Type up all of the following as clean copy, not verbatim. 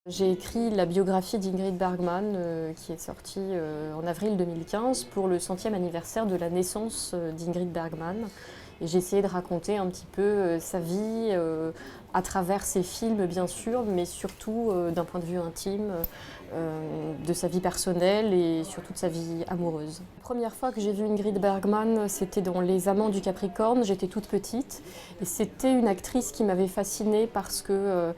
J'ai écrit la biographie d'Ingrid Bergman qui est sortie en avril 2015 pour le 100e anniversaire de la naissance d'Ingrid Bergman. Et j'ai essayé de raconter un petit peu sa vie à travers ses films bien sûr, mais surtout d'un point de vue intime, de sa vie personnelle et surtout de sa vie amoureuse. La première fois que j'ai vu Ingrid Bergman, c'était dans Les Amants du Capricorne, j'étais toute petite. Et c'était une actrice qui m'avait fascinée parce que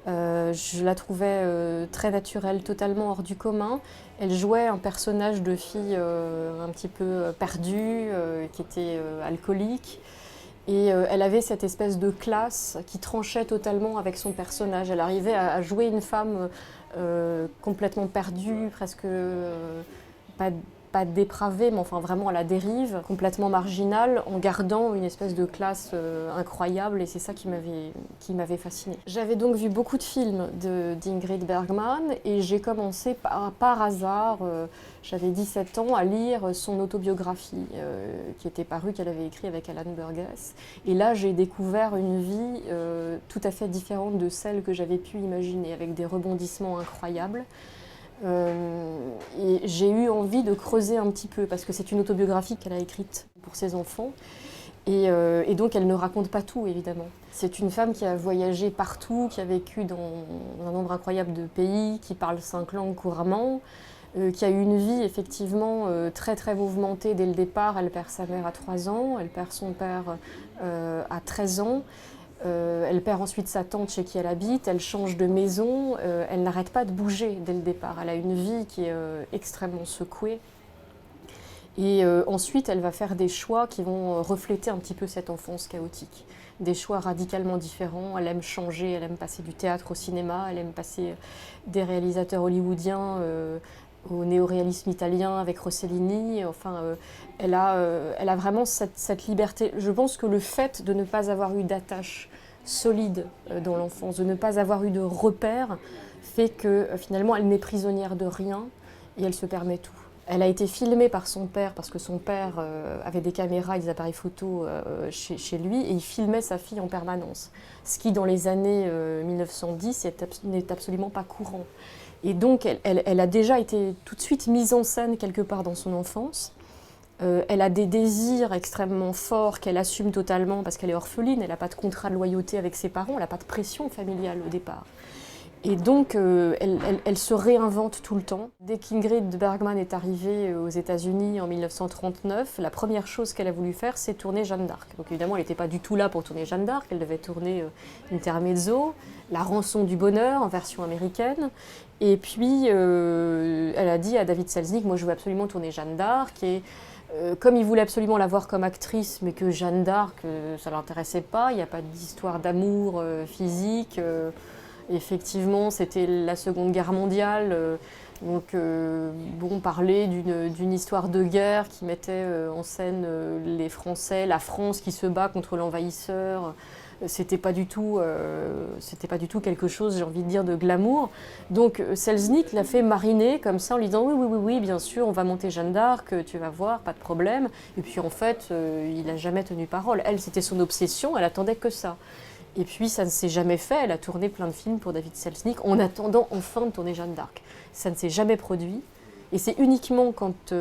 je la trouvais très naturelle, totalement hors du commun. Elle jouait un personnage de fille un petit peu perdue, qui était alcoolique. Et elle avait cette espèce de classe qui tranchait totalement avec son personnage. Elle arrivait à jouer une femme complètement perdue, presque pas dépravée, mais enfin vraiment à la dérive, complètement marginale, en gardant une espèce de classe incroyable, et c'est ça qui m'avait fascinée. J'avais donc vu beaucoup de films d'Ingrid Bergman, et j'ai commencé par hasard, j'avais 17 ans, à lire son autobiographie, qui était parue, qu'elle avait écrite avec Alan Burgess. Et là, j'ai découvert une vie tout à fait différente de celle que j'avais pu imaginer, avec des rebondissements incroyables. Et j'ai eu envie de creuser un petit peu, parce que c'est une autobiographie qu'elle a écrite pour ses enfants. Et donc elle ne raconte pas tout, évidemment. C'est une femme qui a voyagé partout, qui a vécu dans un nombre incroyable de pays, qui parle 5 langues couramment, qui a eu une vie effectivement très très mouvementée dès le départ. Elle perd sa mère à 3 ans, elle perd son père à 13 ans. Elle perd ensuite sa tante chez qui elle habite, elle change de maison, elle n'arrête pas de bouger dès le départ. Elle a une vie qui est extrêmement secouée. Et ensuite, elle va faire des choix qui vont refléter un petit peu cette enfance chaotique. Des choix radicalement différents. Elle aime changer, elle aime passer du théâtre au cinéma, elle aime passer des réalisateurs hollywoodiens au néoréalisme italien avec Rossellini. Enfin, elle a vraiment cette liberté. Je pense que le fait de ne pas avoir eu d'attache solide dans l'enfance, de ne pas avoir eu de repères, fait que finalement elle n'est prisonnière de rien et elle se permet tout. Elle a été filmée par son père parce que son père avait des caméras et des appareils photo chez lui, et il filmait sa fille en permanence. Ce qui, dans les années 1910, n'est absolument pas courant. Et donc, elle a déjà été tout de suite mise en scène quelque part dans son enfance. Elle a des désirs extrêmement forts qu'elle assume totalement parce qu'elle est orpheline, elle n'a pas de contrat de loyauté avec ses parents, elle n'a pas de pression familiale au départ. Et donc, elle se réinvente tout le temps. Dès qu'Ingrid Bergman est arrivée aux États-Unis en 1939, la première chose qu'elle a voulu faire, c'est tourner Jeanne d'Arc. Donc évidemment, elle n'était pas du tout là pour tourner Jeanne d'Arc, elle devait tourner Intermezzo, La rançon du bonheur en version américaine. Et puis, elle a dit à David Selznick, moi je veux absolument tourner Jeanne d'Arc. Et comme il voulait absolument la voir comme actrice, mais que Jeanne d'Arc, ça ne l'intéressait pas, il n'y a pas d'histoire d'amour physique. Effectivement, c'était la Seconde Guerre mondiale, donc bon, parler d'une histoire de guerre qui mettait en scène les Français, la France qui se bat contre l'envahisseur. C'était pas du tout quelque chose, j'ai envie de dire, de glamour. Donc Selznick l'a fait mariner comme ça en lui disant oui, bien sûr, on va monter Jeanne d'Arc, tu vas voir, pas de problème. Et puis en fait, il n'a jamais tenu parole. Elle, c'était son obsession, elle attendait que ça. Et puis ça ne s'est jamais fait, elle a tourné plein de films pour David Selznick en attendant enfin de tourner Jeanne d'Arc. Ça ne s'est jamais produit. Et c'est uniquement quand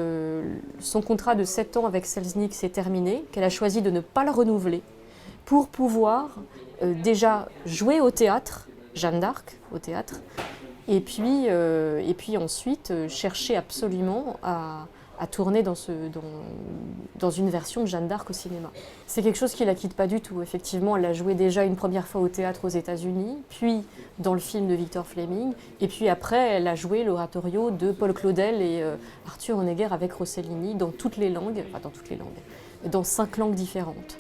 son contrat de 7 ans avec Selznick s'est terminé qu'elle a choisi de ne pas le renouveler pour pouvoir déjà jouer au théâtre, Jeanne d'Arc au théâtre, et puis ensuite chercher absolument à tourner dans une version de Jeanne d'Arc au cinéma. C'est quelque chose qui ne la quitte pas du tout. Effectivement, elle a joué déjà une première fois au théâtre aux États-Unis, puis dans le film de Victor Fleming, et puis après, elle a joué l'oratorio de Paul Claudel et Arthur Honegger avec Rossellini dans toutes les langues, dans 5 langues différentes.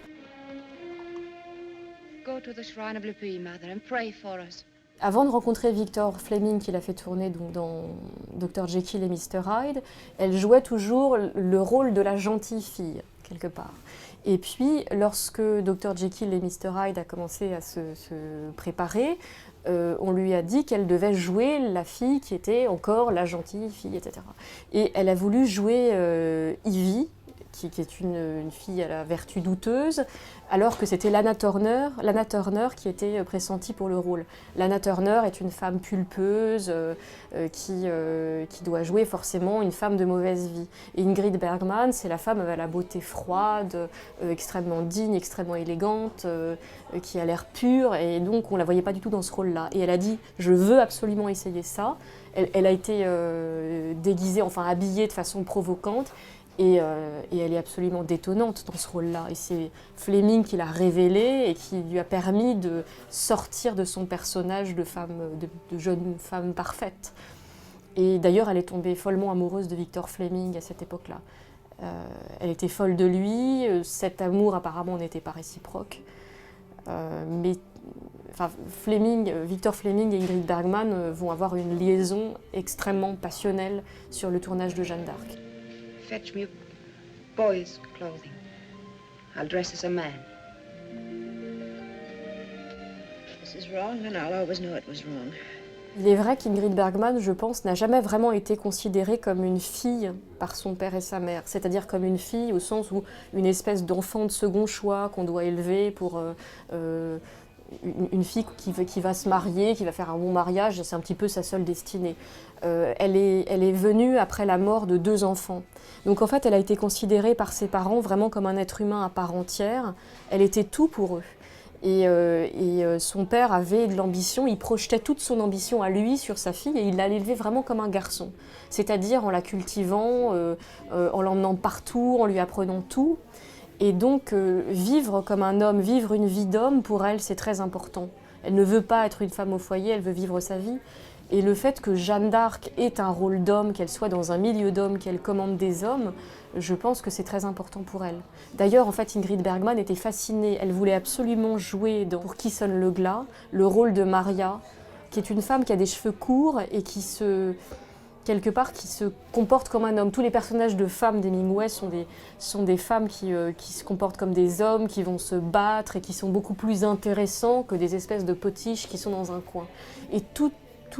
Go to the Shrine of Lupin, Mother, and pray for us. Avant de rencontrer Victor Fleming, qui l'a fait tourner donc dans Dr Jekyll et Mr Hyde, elle jouait toujours le rôle de la gentille fille, quelque part. Et puis, lorsque Dr Jekyll et Mr Hyde a commencé à se préparer, on lui a dit qu'elle devait jouer la fille qui était encore la gentille fille, etc. Et elle a voulu jouer Ivy, qui est une fille à la vertu douteuse, alors que c'était Lana Turner qui était pressentie pour le rôle. Lana Turner est une femme pulpeuse qui doit jouer forcément une femme de mauvaise vie. Et Ingrid Bergman, c'est la femme à la beauté froide, extrêmement digne, extrêmement élégante, qui a l'air pure, et donc on ne la voyait pas du tout dans ce rôle-là. Et elle a dit « je veux absolument essayer ça ». Elle a été déguisée, enfin habillée de façon provocante, et elle est absolument détonnante dans ce rôle-là. Et c'est Fleming qui l'a révélée et qui lui a permis de sortir de son personnage de jeune femme parfaite. Et d'ailleurs, elle est tombée follement amoureuse de Victor Fleming à cette époque-là. Elle était folle de lui, cet amour apparemment n'était pas réciproque. Mais Victor Fleming et Ingrid Bergman vont avoir une liaison extrêmement passionnelle sur le tournage de Jeanne d'Arc. Fetch me boy's clothing. I'll dress as a man. This is wrong, and I'll always know it was wrong. Il est vrai qu'Ingrid Bergman, je pense, n'a jamais vraiment été considérée comme une fille par son père et sa mère, c'est-à-dire comme une fille au sens où une espèce d'enfant de second choix qu'on doit élever pour une fille qui va se marier, qui va faire un bon mariage, c'est un petit peu sa seule destinée. Elle est venue après la mort de 2 enfants. Donc en fait, elle a été considérée par ses parents vraiment comme un être humain à part entière. Elle était tout pour eux. Et son père avait de l'ambition, il projetait toute son ambition à lui sur sa fille et il l'a élevée vraiment comme un garçon. C'est-à-dire en la cultivant, en l'emmenant partout, en lui apprenant tout. Et donc vivre comme un homme, vivre une vie d'homme, pour elle c'est très important. Elle ne veut pas être une femme au foyer, elle veut vivre sa vie. Et le fait que Jeanne d'Arc ait un rôle d'homme, qu'elle soit dans un milieu d'hommes, qu'elle commande des hommes, je pense que c'est très important pour elle. D'ailleurs, en fait, Ingrid Bergman était fascinée. Elle voulait absolument jouer Pour qui sonne le glas, le rôle de Maria, qui est une femme qui a des cheveux courts et qui se comporte comme un homme. Tous les personnages de femmes d'Hemingway sont des femmes qui se comportent comme des hommes, qui vont se battre et qui sont beaucoup plus intéressants que des espèces de potiches qui sont dans un coin. Et tous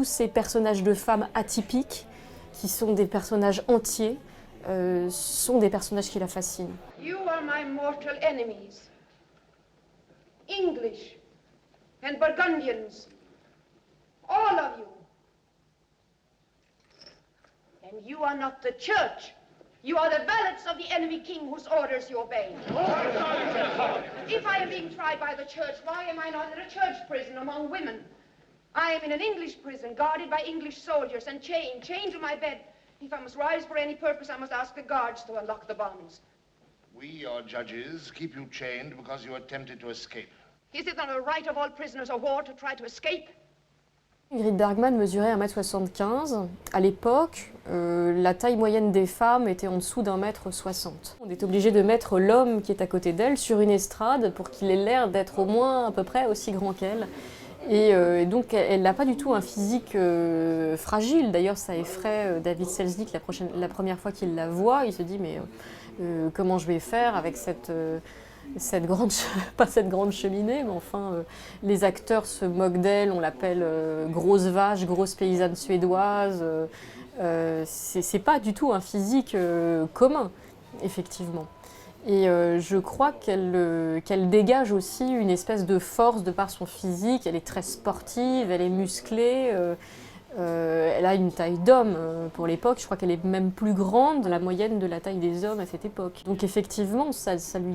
ces personnages de femmes atypiques, qui sont des personnages entiers, sont des personnages qui la fascinent. You are my mortal enemies. English and Burgundians. All of you. And you are not the church. You are the valets of the enemy king whose orders you obey. If I am being tried by the church, why am I not in a church prison among women? I am in an English prison, guarded by English soldiers, and chained to my bed. If I must rise for any purpose, I must ask the guards to unlock the bonds. We, your judges, keep you chained because you attempted to escape. Is it not a right of all prisoners of war to try to escape? Ingrid Bergman mesurait 1m75. À l'époque, la taille moyenne des femmes était en dessous d'1m60. On est obligé de mettre l'homme qui est à côté d'elle sur une estrade pour qu'il ait l'air d'être au moins à peu près aussi grand qu'elle. Et donc elle n'a pas du tout un physique fragile. D'ailleurs, ça effraie David Selznick la première fois qu'il la voit. Il se dit mais comment je vais faire avec pas cette grande cheminée, mais enfin les acteurs se moquent d'elle, on l'appelle grosse vache, grosse paysanne suédoise. C'est pas du tout un physique commun, effectivement. Et je crois qu'elle dégage aussi une espèce de force de par son physique. Elle est très sportive, elle est musclée, elle a une taille d'homme pour l'époque. Je crois qu'elle est même plus grande de la moyenne de la taille des hommes à cette époque. Donc effectivement, ça lui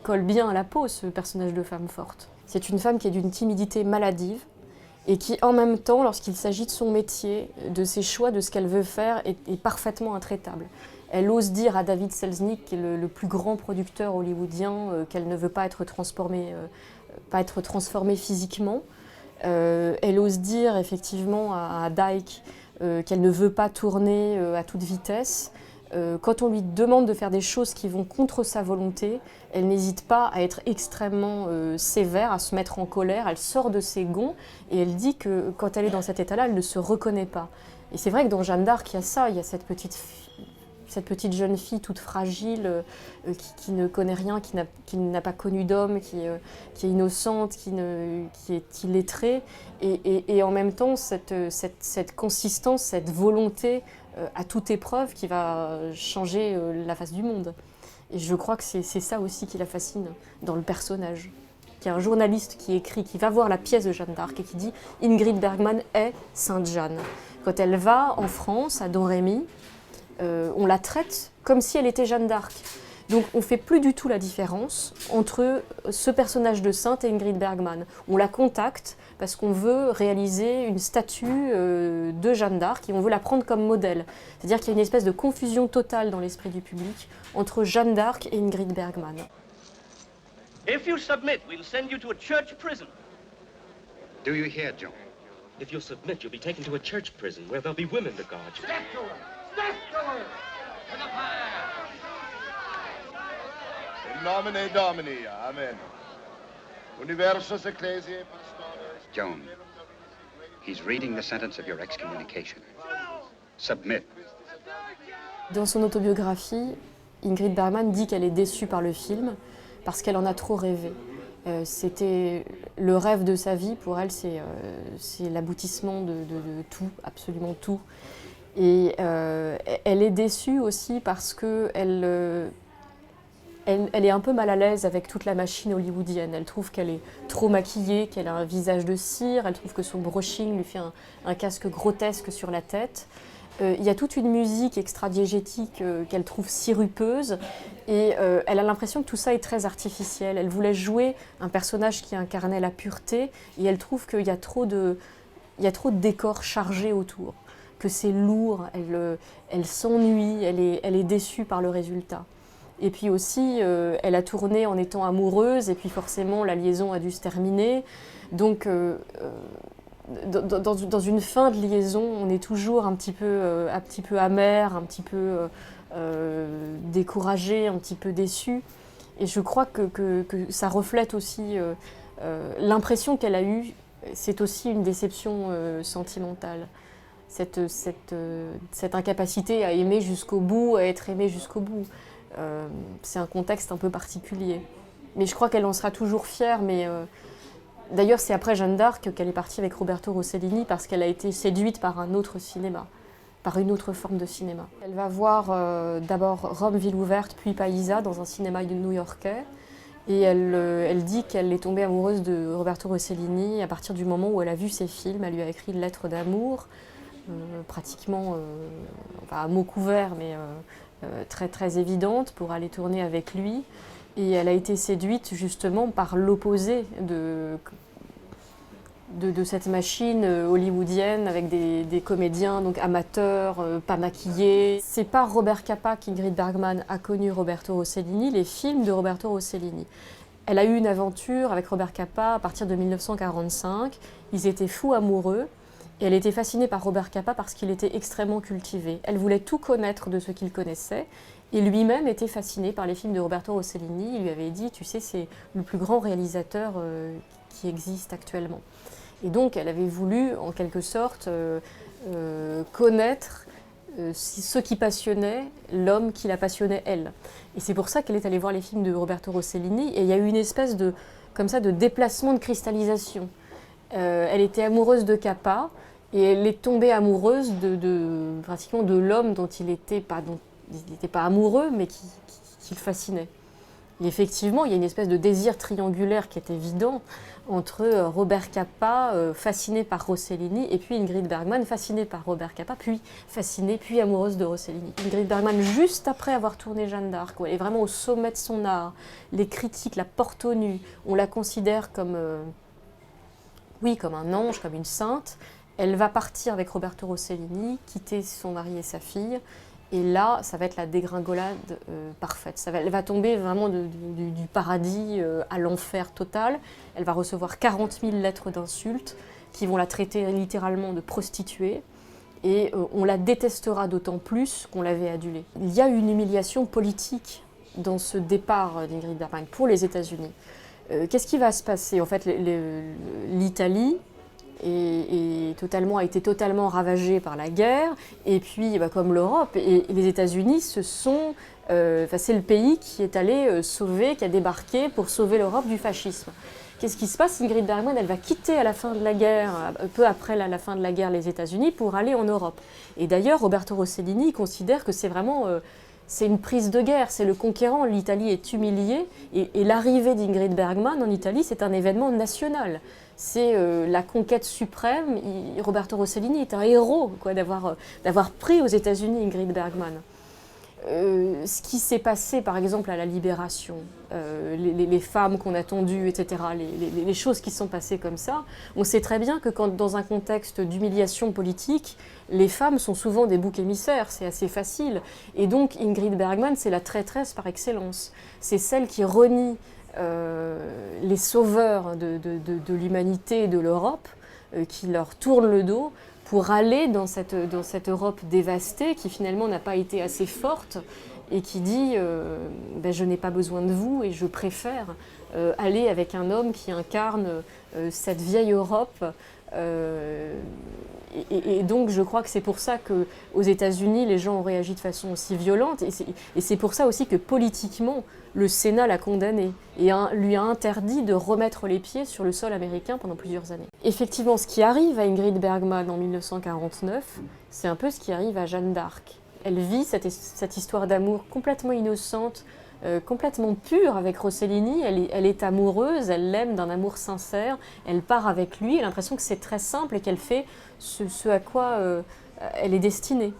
colle bien à la peau, ce personnage de femme forte. C'est une femme qui est d'une timidité maladive et qui, en même temps, lorsqu'il s'agit de son métier, de ses choix, de ce qu'elle veut faire, est parfaitement intraitable. Elle ose dire à David Selznick, qui est le plus grand producteur hollywoodien, qu'elle ne veut pas être transformée physiquement. Elle ose dire effectivement à Dyke qu'elle ne veut pas tourner à toute vitesse. Quand on lui demande de faire des choses qui vont contre sa volonté, elle n'hésite pas à être extrêmement sévère, à se mettre en colère. Elle sort de ses gonds et elle dit que quand elle est dans cet état-là, elle ne se reconnaît pas. Et c'est vrai que dans Jeanne d'Arc, il y a ça, il y a cette petite jeune fille toute fragile, qui ne connaît rien, qui n'a pas connu d'homme, qui est innocente, qui est illettrée, et en même temps cette consistance, cette volonté à toute épreuve qui va changer la face du monde. Et je crois que c'est ça aussi qui la fascine dans le personnage. Il y a un journaliste qui écrit, qui va voir la pièce de Jeanne d'Arc et qui dit « Ingrid Bergman est Sainte Jeanne ». Quand elle va en France, à Don Rémy, on la traite comme si elle était Jeanne d'Arc. Donc on ne fait plus du tout la différence entre ce personnage de sainte et Ingrid Bergman. On la contacte parce qu'on veut réaliser une statue de Jeanne d'Arc et on veut la prendre comme modèle. C'est-à-dire qu'il y a une espèce de confusion totale dans l'esprit du public entre Jeanne d'Arc et Ingrid Bergman. If you submit, we'll send you to a church prison. Do you hear, John? If you submit, you'll be taken to a church prison where there'll be women to guard you. Step to her! Step to her! To the fire! In nomine Domini, amen. Universus ecclesiae pastores... Joan, he's reading the sentence of your excommunication. Submit. Dans son autobiographie, Ingrid Bergman dit qu'elle est déçue par le film parce qu'elle en a trop rêvé. C'était le rêve de sa vie, pour elle, c'est l'aboutissement de tout, absolument tout. Et elle est déçue aussi parce qu'elle est un peu mal à l'aise avec toute la machine hollywoodienne. Elle trouve qu'elle est trop maquillée, qu'elle a un visage de cire, elle trouve que son brushing lui fait un casque grotesque sur la tête. Il y a toute une musique extra-diégétique qu'elle trouve sirupeuse et elle a l'impression que tout ça est très artificiel. Elle voulait jouer un personnage qui incarnait la pureté et elle trouve qu'il y a trop de décors chargés autour, que c'est lourd, elle s'ennuie, elle est déçue par le résultat. Et puis aussi, elle a tourné en étant amoureuse et puis forcément la liaison a dû se terminer. Donc dans une fin de liaison, on est toujours un petit peu amer, un petit peu découragé, un petit peu déçu. Et je crois que ça reflète aussi l'impression qu'elle a eue. C'est aussi une déception sentimentale. Cette incapacité à aimer jusqu'au bout, à être aimée jusqu'au bout. C'est un contexte un peu particulier. Mais je crois qu'elle en sera toujours fière. D'ailleurs, c'est après Jeanne d'Arc qu'elle est partie avec Roberto Rossellini parce qu'elle a été séduite par un autre cinéma, par une autre forme de cinéma. Elle va voir d'abord Rome, ville ouverte, puis Paisa dans un cinéma new-yorkais. Et elle dit qu'elle est tombée amoureuse de Roberto Rossellini à partir du moment où elle a vu ses films. Elle lui a écrit une lettre d'amour, pratiquement à mots couverts, mais très, très évidente pour aller tourner avec lui. Et elle a été séduite justement par l'opposé de cette machine hollywoodienne avec des comédiens donc amateurs, pas maquillés. C'est par Robert Capa qu'Ingrid Bergman a connu Roberto Rossellini, les films de Roberto Rossellini. Elle a eu une aventure avec Robert Capa à partir de 1945. Ils étaient fous amoureux. Et elle était fascinée par Robert Capa parce qu'il était extrêmement cultivé. Elle voulait tout connaître de ce qu'il connaissait. Et lui-même était fasciné par les films de Roberto Rossellini. Il lui avait dit, tu sais, c'est le plus grand réalisateur qui existe actuellement. Et donc, elle avait voulu, en quelque sorte, connaître ce qui passionnait l'homme qui la passionnait elle. Et c'est pour ça qu'elle est allée voir les films de Roberto Rossellini. Et il y a eu une espèce de déplacement de cristallisation. Elle était amoureuse de Capa et elle est tombée amoureuse pratiquement de l'homme dont il n'était pas amoureux, mais qui le fascinait. Et effectivement, il y a une espèce de désir triangulaire qui est évident entre Robert Capa, fasciné par Rossellini, et puis Ingrid Bergman, fascinée par Robert Capa, puis fascinée, puis amoureuse de Rossellini. Ingrid Bergman, juste après avoir tourné Jeanne d'Arc, elle est vraiment au sommet de son art. Les critiques la portent au nu. On la considère comme un ange, comme une sainte. Elle va partir avec Roberto Rossellini, quitter son mari et sa fille. Et là, ça va être la dégringolade parfaite. Elle va tomber vraiment du paradis à l'enfer total. Elle va recevoir 40 000 lettres d'insultes qui vont la traiter littéralement de prostituée. Et on la détestera d'autant plus qu'on l'avait adulée. Il y a une humiliation politique dans ce départ d'Ingrid Bergman pour les États-Unis. Qu'est-ce qui va se passer? En fait, l'Italie a été totalement ravagée par la guerre, et puis comme l'Europe, et les États-Unis, c'est le pays qui est allé qui a débarqué pour sauver l'Europe du fascisme. Qu'est-ce qui se passe? Ingrid Bergman, elle va quitter à la fin de la guerre, peu après la fin de la guerre, les États-Unis pour aller en Europe. Et d'ailleurs, Roberto Rossellini considère que c'est vraiment c'est une prise de guerre, c'est le conquérant, l'Italie est humiliée, et l'arrivée d'Ingrid Bergman en Italie, c'est un événement national. C'est la conquête suprême. Roberto Rossellini est un héros d'avoir pris aux États-Unis Ingrid Bergman. Ce qui s'est passé par exemple à la Libération, les femmes qu'on a tendues, etc., les choses qui sont passées comme ça, on sait très bien que dans un contexte d'humiliation politique, les femmes sont souvent des boucs émissaires, c'est assez facile. Et donc Ingrid Bergman, c'est la traîtresse par excellence. C'est celle qui renie les sauveurs de l'humanité et de l'Europe, qui leur tournent le dos pour aller dans cette Europe dévastée qui finalement n'a pas été assez forte et qui dit je n'ai pas besoin de vous et je préfère aller avec un homme qui incarne cette vieille Europe. Et donc je crois que c'est pour ça qu'aux États-Unis les gens ont réagi de façon aussi violente et c'est pour ça aussi que politiquement le Sénat l'a condamné et lui a interdit de remettre les pieds sur le sol américain pendant plusieurs années. Effectivement, ce qui arrive à Ingrid Bergman en 1949, c'est un peu ce qui arrive à Jeanne d'Arc. Elle vit cette histoire d'amour complètement innocente, complètement pure avec Rossellini. Elle est amoureuse, elle l'aime d'un amour sincère, elle part avec lui, elle a l'impression que c'est très simple et qu'elle fait ce à quoi elle est destinée.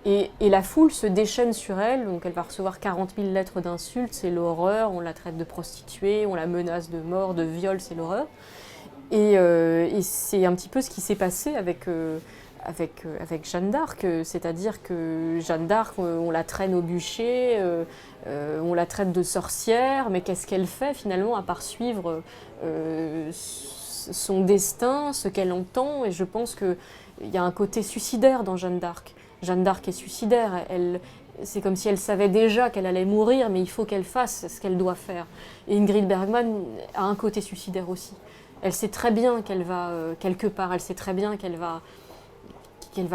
Et la foule se déchaîne sur elle, donc elle va recevoir 40 000 lettres d'insultes, c'est l'horreur, on la traite de prostituée, on la menace de mort, de viol, c'est l'horreur. Et c'est un petit peu ce qui s'est passé avec Jeanne d'Arc, c'est-à-dire que Jeanne d'Arc, on la traîne au bûcher, on la traite de sorcière, mais qu'est-ce qu'elle fait finalement à part suivre son destin, ce qu'elle entend, et je pense qu'il y a un côté suicidaire dans Jeanne d'Arc. Jeanne d'Arc est suicidaire, c'est comme si elle savait déjà qu'elle allait mourir, mais il faut qu'elle fasse ce qu'elle doit faire. Et Ingrid Bergman a un côté suicidaire aussi. Elle sait très bien qu'elle va quelque part, elle sait très bien qu'elle va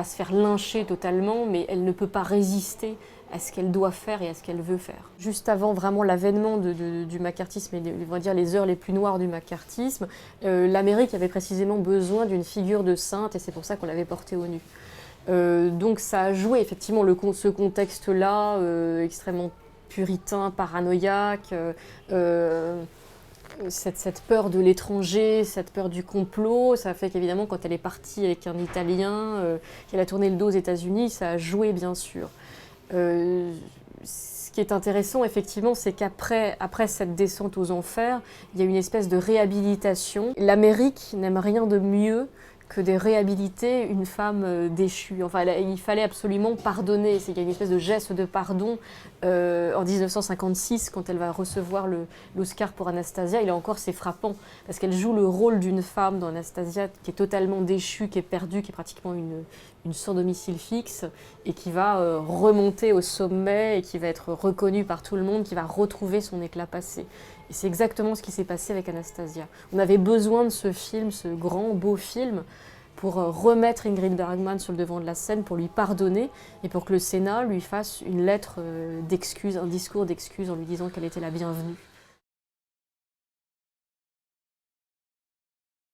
se faire lyncher totalement, mais elle ne peut pas résister à ce qu'elle doit faire et à ce qu'elle veut faire. Juste avant vraiment l'avènement du macartisme et on va dire les heures les plus noires du macartisme, l'Amérique avait précisément besoin d'une figure de sainte et c'est pour ça qu'on l'avait portée au nu. Donc ça a joué effectivement ce contexte-là extrêmement puritain, paranoïaque, cette peur de l'étranger, cette peur du complot, ça fait qu'évidemment quand elle est partie avec un Italien, qu'elle a tourné le dos aux États-Unis, ça a joué bien sûr. Ce qui est intéressant effectivement, c'est qu'après cette descente aux enfers, il y a une espèce de réhabilitation. L'Amérique n'aime rien de mieux que de réhabiliter une femme déchue. Enfin, il fallait absolument pardonner. Il y a une espèce de geste de pardon en 1956, quand elle va recevoir l'Oscar pour Anastasia. Et là encore, c'est frappant, parce qu'elle joue le rôle d'une femme dans Anastasia qui est totalement déchue, qui est perdue, qui est pratiquement une sans domicile fixe, et qui va remonter au sommet, et qui va être reconnue par tout le monde, qui va retrouver son éclat passé. Et c'est exactement ce qui s'est passé avec Anastasia. On avait besoin de ce film, ce grand, beau film, pour remettre Ingrid Bergman sur le devant de la scène, pour lui pardonner, et pour que le Sénat lui fasse une lettre d'excuse, un discours d'excuse en lui disant qu'elle était la bienvenue.